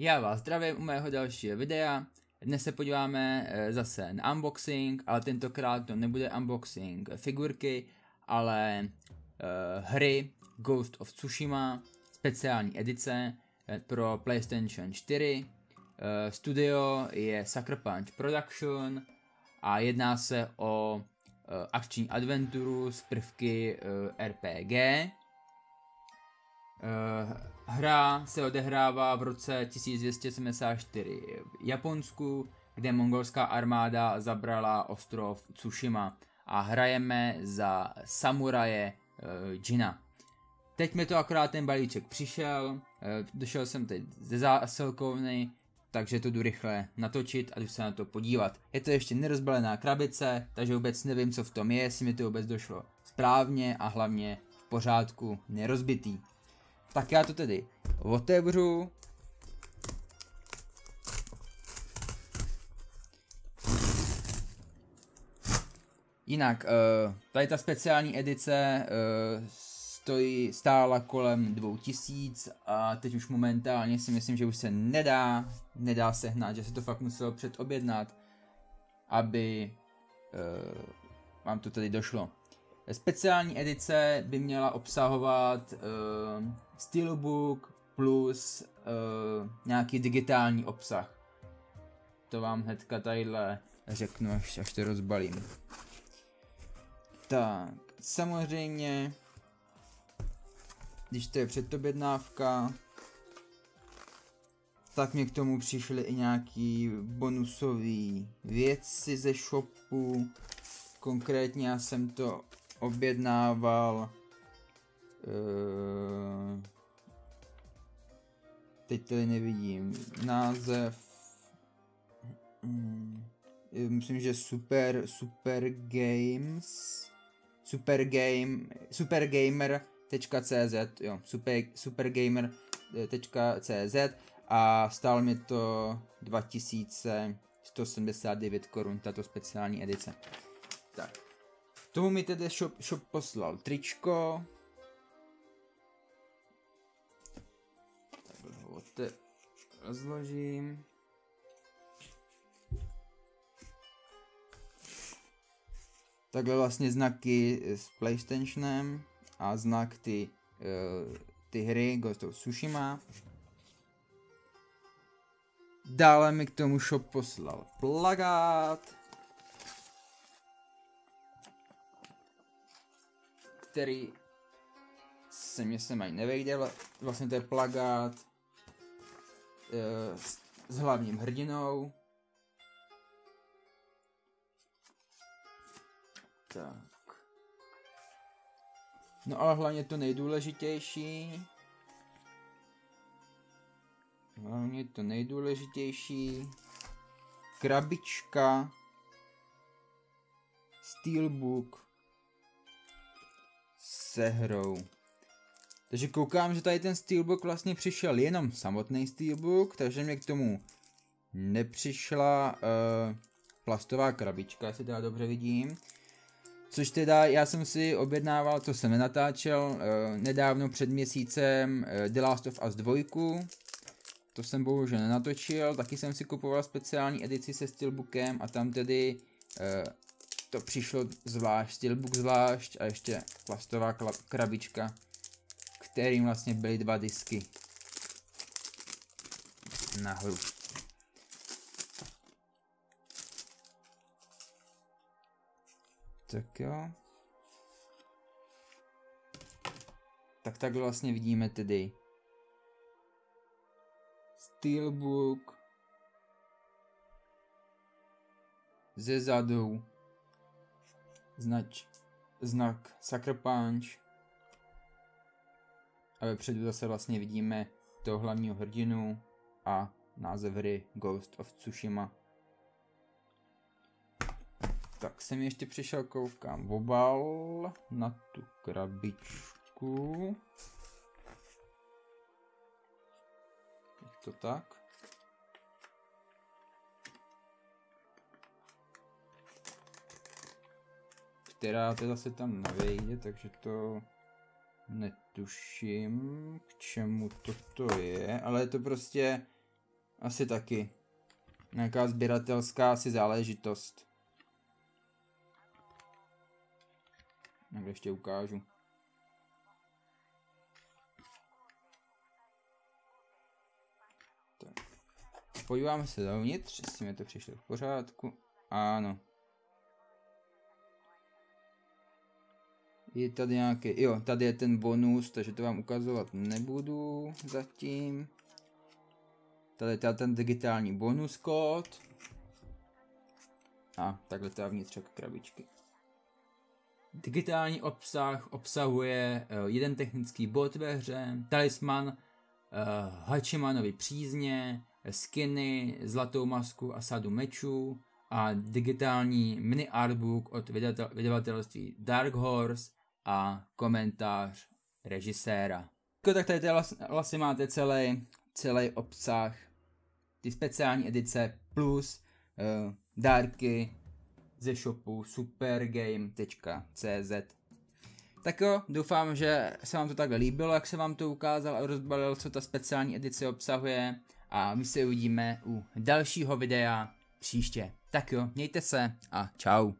Já vás zdravím u mého dalšího videa. Dnes se podíváme zase na unboxing, ale tentokrát to nebude unboxing figurky, ale hry Ghost of Tsushima, speciální edice pro PlayStation 4. Studio je Sucker Punch Production a jedná se o akční adventuru s prvky RPG. Hra se odehrává v roce 1274 v Japonsku, kde mongolská armáda zabrala ostrov Tsushima a hrajeme za samuraje Jina. Teď mi to akorát ten balíček přišel, došel jsem teď ze zásilkovny, takže to jdu rychle natočit a jdu se na to podívat. Je to ještě nerozbalená krabice, takže vůbec nevím, co v tom je, jestli mi to vůbec došlo správně a hlavně v pořádku, nerozbitý. Tak já to tedy otevřu. Jinak, tady ta speciální edice stála kolem 2000 a teď už momentálně si myslím, že už se nedá sehnat, že se to fakt muselo předobjednat, aby vám to tady došlo. Speciální edice by měla obsahovat steelbook plus nějaký digitální obsah. To vám hnedka tadyhle řeknu, až to rozbalím. Tak, samozřejmě, když to je předobjednávka, tak mě k tomu přišly i nějaký bonusové věci ze shopu. Konkrétně já jsem to objednával teď tady nevidím název, myslím, že supergamer.cz, jo, supergamer.cz a stál mi to 2179 korun, tato speciální edice. Tak. Tomu mi tedy shop poslal tričko. Takhle ho rozložím. Takhle vlastně znaky s PlayStationem a znak ty hry Ghost of Tsushima. Dále mi k tomu shop poslal plakát, který se mě sem ani nevěděl. Vlastně to je plakát s hlavním hrdinou. Tak. No ale hlavně to nejdůležitější. Krabička, steelbook se hrou. Takže koukám, že tady ten steelbook vlastně přišel jenom samotný steelbook, takže mě k tomu nepřišla plastová krabička, jestli teda dobře vidím. Což teda já jsem si objednával, to jsem nenatáčel, nedávno před měsícem The Last of Us 2. To jsem bohužel nenatočil, taky jsem si kupoval speciální edici se steelbookem a tam tedy to přišlo zvlášť, steelbook zvlášť a ještě plastová krabička, kterým vlastně byly 2 disky na hru. Tak jo. Tak takhle vlastně vidíme tedy steelbook ze zadu, znak Sucker Punch a vepředu zase vlastně vidíme toho hlavního hrdinu a název hry Ghost of Tsushima. Tak jsem ještě přišel, koukám, obal na tu krabičku. Jak to tak? Která teda se tam nevejde, takže to netuším, k čemu toto je, ale je to prostě asi taky. Nějaká sběratelská asi záležitost. Tak ještě ukážu. Tak. Podíváme se dovnitř, jestli mi to přišlo v pořádku. Ano. Je tady nějaký, jo, tady je ten bonus, takže to vám ukazovat nebudu zatím. Tady je ten digitální bonus kód. A takhle to je vnitř krabičky. Digitální obsah obsahuje jeden technický bod ve hře, talisman Hachimanovy přízně, skiny, zlatou masku a sadu mečů a digitální mini artbook od vydavatelství Dark Horse a komentář režiséra. Tak tady vlastně máte celý obsah, ty speciální edice plus dárky ze shopu supergame.cz. Tak jo, doufám, že se vám to takhle líbilo, jak se vám to ukázal a rozbalil, co ta speciální edice obsahuje. A my se uvidíme u dalšího videa příště. Tak jo, mějte se a čau.